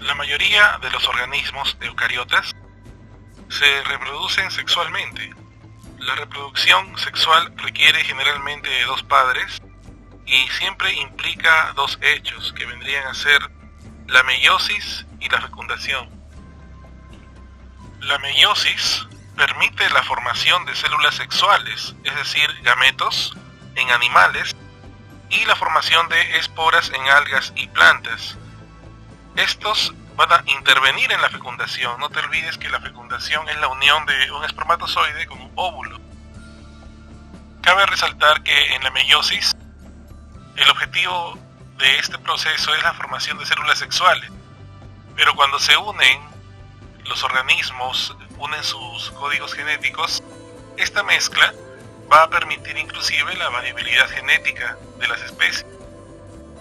La mayoría de los organismos eucariotas se reproducen sexualmente. La reproducción sexual requiere generalmente de dos padres y siempre implica dos hechos que vendrían a ser la meiosis y la fecundación. La meiosis permite la formación de células sexuales, es decir, gametos, en animales, y la formación de esporas en algas y plantas. Estos van a intervenir en la fecundación. No te olvides que la fecundación es la unión de un espermatozoide con un óvulo. Cabe resaltar que en la meiosis, el objetivo de este proceso es la formación de células sexuales. Pero cuando se unen, los organismos unen sus códigos genéticos, esta mezcla va a permitir inclusive la variabilidad genética de las especies.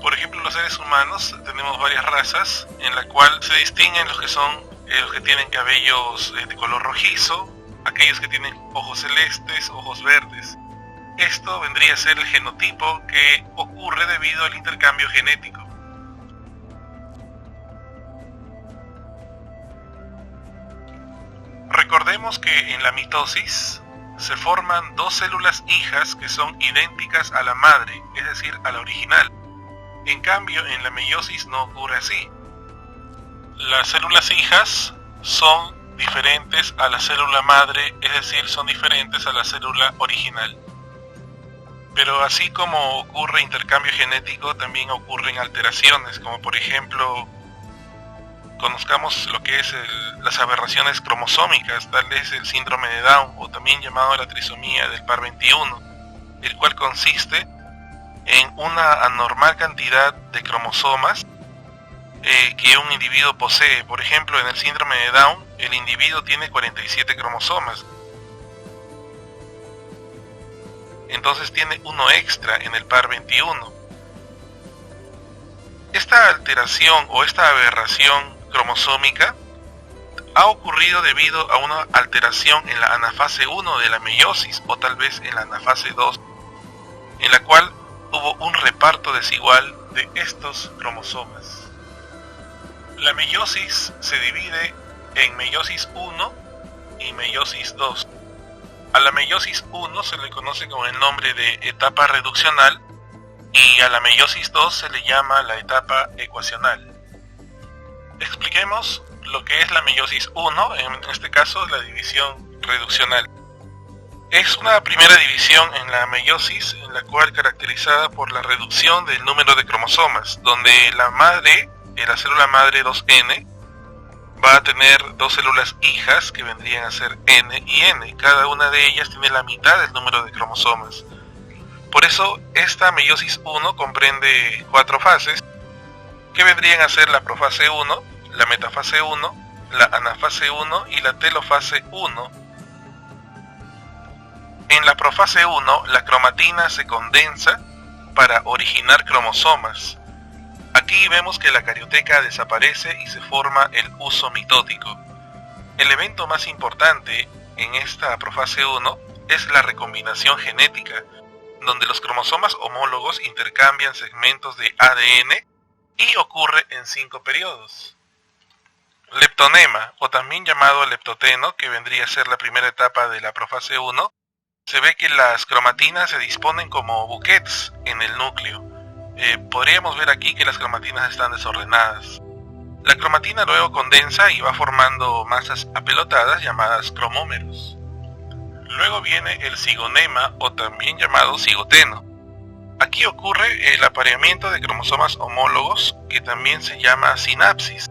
Por ejemplo, los seres humanos tenemos varias razas en la cual se distinguen los que tienen cabellos de color rojizo, aquellos que tienen ojos celestes, ojos verdes. Esto vendría a ser el genotipo que ocurre debido al intercambio genético. Recordemos que en la mitosis se forman dos células hijas que son idénticas a la madre, es decir, a la original. En cambio, en la meiosis no ocurre así. Las células hijas son diferentes a la célula madre, es decir, son diferentes a la célula original. Pero así como ocurre intercambio genético, también ocurren alteraciones, como por ejemplo, conozcamos lo que es las aberraciones cromosómicas, tal es el síndrome de Down, o también llamado la trisomía del par 21, el cual consiste en una anormal cantidad de cromosomas que un individuo posee. Por ejemplo, en el síndrome de Down, el individuo tiene 47 cromosomas. Entonces tiene uno extra en el par 21. Esta alteración o esta aberración cromosómica ha ocurrido debido a una alteración en la anafase 1 de la meiosis, o tal vez en la anafase 2, en la cual hubo un reparto desigual de estos cromosomas. La meiosis se divide en meiosis 1 y meiosis 2. A la meiosis 1 se le conoce con el nombre de etapa reduccional y a la meiosis 2 se le llama la etapa ecuacional. Expliquemos lo que es la meiosis 1, en este caso la división reduccional. Es una primera división en la meiosis, en la cual caracterizada por la reducción del número de cromosomas, donde la madre, la célula madre 2N, va a tener dos células hijas que vendrían a ser N y N. Cada una de ellas tiene la mitad del número de cromosomas. Por eso, esta meiosis 1 comprende 4 fases, que vendrían a ser la profase 1, la metafase 1, la anafase 1 y la telofase 1. En la profase 1, la cromatina se condensa para originar cromosomas. Aquí vemos que la carioteca desaparece y se forma el huso mitótico. El evento más importante en esta profase 1 es la recombinación genética, donde los cromosomas homólogos intercambian segmentos de ADN y ocurre en 5 periodos. Leptonema, o también llamado leptoteno, que vendría a ser la primera etapa de la profase 1, se ve que las cromatinas se disponen como buquets en el núcleo. Podríamos ver aquí que las cromatinas están desordenadas. La cromatina luego condensa y va formando masas apelotadas llamadas cromómeros. Luego viene el cigonema, o también llamado cigoteno. Aquí ocurre el apareamiento de cromosomas homólogos, que también se llama sinapsis.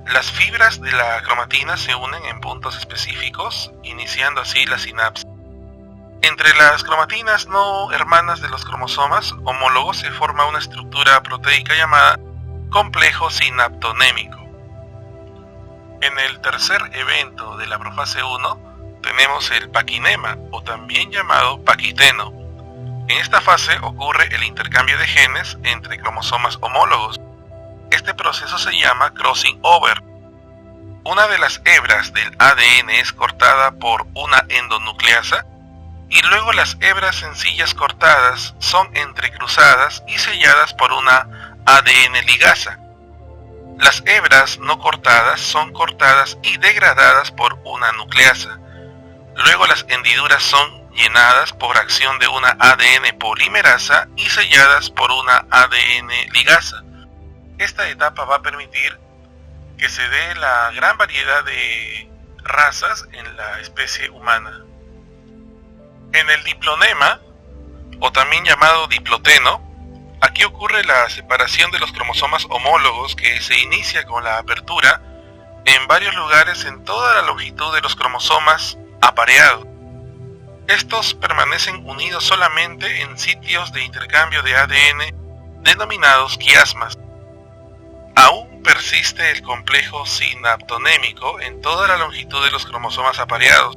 Las fibras de la cromatina se unen en puntos específicos, iniciando así la sinapsis. Entre las cromatinas no hermanas de los cromosomas homólogos se forma una estructura proteica llamada complejo sinaptonémico. En el tercer evento de la profase 1 tenemos el paquinema, o también llamado paquiteno. En esta fase ocurre el intercambio de genes entre cromosomas homólogos. Este proceso se llama crossing over. Una de las hebras del ADN es cortada por una endonucleasa, y luego las hebras sencillas cortadas son entrecruzadas y selladas por una ADN ligasa. Las hebras no cortadas son cortadas y degradadas por una nucleasa. Luego las hendiduras son llenadas por acción de una ADN polimerasa y selladas por una ADN ligasa. Esta etapa va a permitir que se dé la gran variedad de razas en la especie humana. En el diplonema, o también llamado diploteno, aquí ocurre la separación de los cromosomas homólogos que se inicia con la apertura en varios lugares en toda la longitud de los cromosomas apareados. Estos permanecen unidos solamente en sitios de intercambio de ADN denominados quiasmas. Aún persiste el complejo sinaptonémico en toda la longitud de los cromosomas apareados,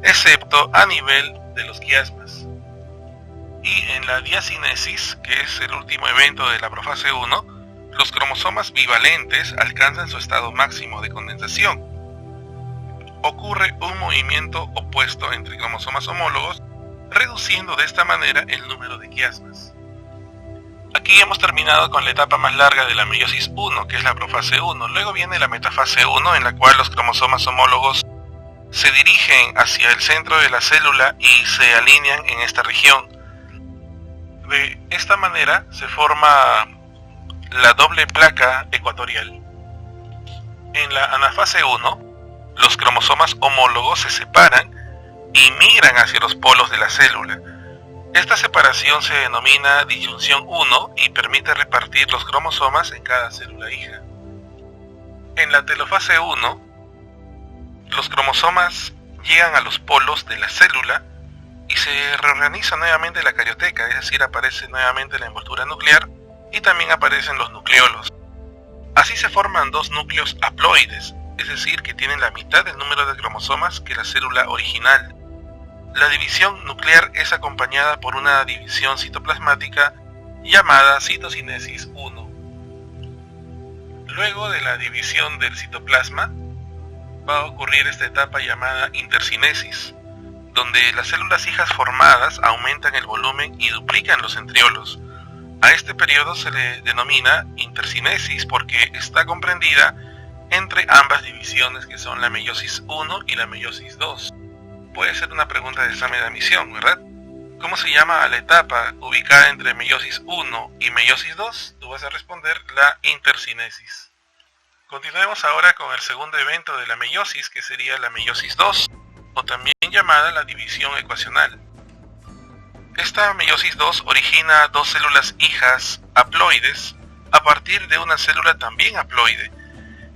excepto a nivel de los quiasmas. Y en la diacinesis, que es el último evento de la profase 1, los cromosomas bivalentes alcanzan su estado máximo de condensación. Ocurre un movimiento opuesto entre cromosomas homólogos, reduciendo de esta manera el número de quiasmas. Aquí hemos terminado con la etapa más larga de la meiosis 1, que es la profase 1. Luego viene la metafase 1, en la cual los cromosomas homólogos se dirigen hacia el centro de la célula y se alinean en esta región. De esta manera se forma la doble placa ecuatorial. En la anafase 1, los cromosomas homólogos se separan y migran hacia los polos de la célula. Esta separación se denomina disyunción 1 y permite repartir los cromosomas en cada célula hija. En la telofase 1, los cromosomas llegan a los polos de la célula y se reorganiza nuevamente la carioteca, es decir, aparece nuevamente la envoltura nuclear y también aparecen los nucleolos. Así se forman dos núcleos haploides, es decir, que tienen la mitad del número de cromosomas que la célula original. La división nuclear es acompañada por una división citoplasmática llamada citocinesis 1. Luego de la división del citoplasma, va a ocurrir esta etapa llamada intercinesis, donde las células hijas formadas aumentan el volumen y duplican los centriolos. A este periodo se le denomina intercinesis porque está comprendida entre ambas divisiones, que son la meiosis 1 y la meiosis 2. Puede ser una pregunta de examen de admisión, ¿verdad? ¿Cómo se llama a la etapa ubicada entre meiosis 1 y meiosis 2? Tú vas a responder la intercinesis. Continuemos ahora con el segundo evento de la meiosis, que sería la meiosis 2, o también llamada la división ecuacional. Esta meiosis 2 origina dos células hijas haploides a partir de una célula también haploide,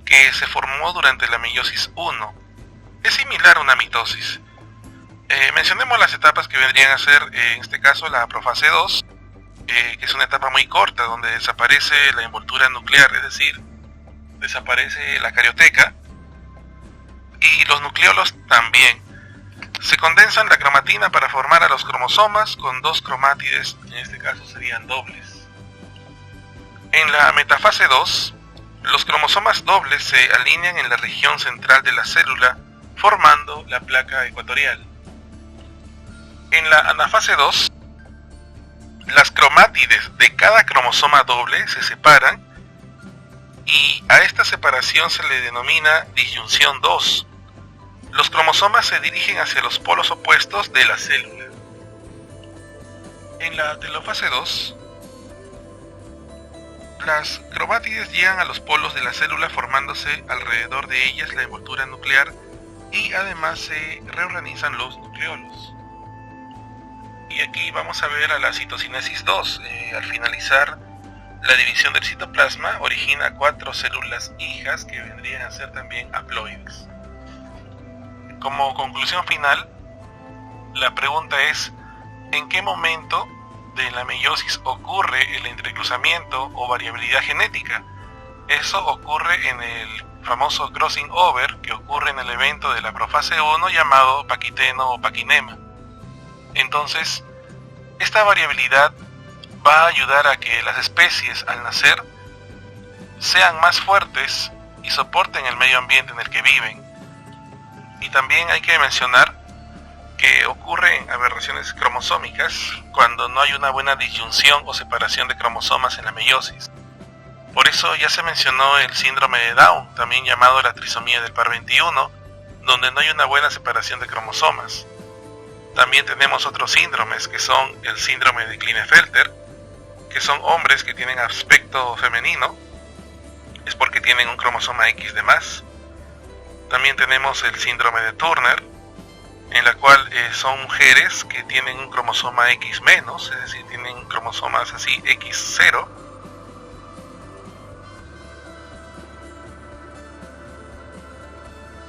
que se formó durante la meiosis 1. Es similar a una mitosis. Mencionemos las etapas que vendrían a ser, en este caso, la profase 2, que es una etapa muy corta, donde desaparece la envoltura nuclear, es decir, desaparece la carioteca, y los nucleolos también. Se condensan la cromatina para formar a los cromosomas con dos cromátides, en este caso serían dobles. En la metafase 2, los cromosomas dobles se alinean en la región central de la célula, formando la placa ecuatorial. En la anafase 2, las cromátides de cada cromosoma doble se separan y a esta separación se le denomina disyunción 2. Los cromosomas se dirigen hacia los polos opuestos de la célula. En la telofase 2, las cromátides llegan a los polos de la célula formándose alrededor de ellas la envoltura nuclear y además se reorganizan los nucleolos. Y aquí vamos a ver a la citocinesis 2. Al finalizar la división del citoplasma origina 4 células hijas que vendrían a ser también haploides. Como conclusión final, la pregunta es: ¿en qué momento de la meiosis ocurre el entrecruzamiento o variabilidad genética? Eso ocurre en el famoso crossing over que ocurre en el evento de la profase 1 llamado paquiteno o paquinema. Entonces, esta variabilidad va a ayudar a que las especies al nacer sean más fuertes y soporten el medio ambiente en el que viven. Y también hay que mencionar que ocurren aberraciones cromosómicas cuando no hay una buena disyunción o separación de cromosomas en la meiosis. Por eso ya se mencionó el síndrome de Down, también llamado la trisomía del par 21, donde no hay una buena separación de cromosomas. También tenemos otros síndromes que son el síndrome de Klinefelter, que son hombres que tienen aspecto femenino, es porque tienen un cromosoma X de más. También tenemos el síndrome de Turner, en la cual son mujeres que tienen un cromosoma X menos, es decir, tienen cromosomas así X0.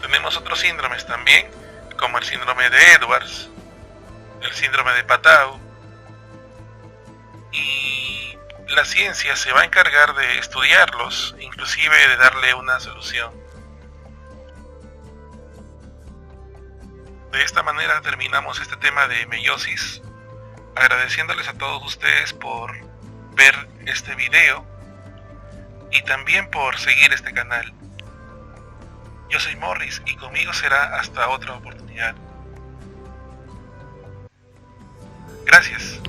Tenemos otros síndromes también, como el síndrome de Edwards, el síndrome de Patau, y la ciencia se va a encargar de estudiarlos, inclusive de darle una solución. De esta manera terminamos este tema de meiosis, agradeciéndoles a todos ustedes por ver este video y también por seguir este canal. Yo soy Morris y conmigo será hasta otra oportunidad. Gracias.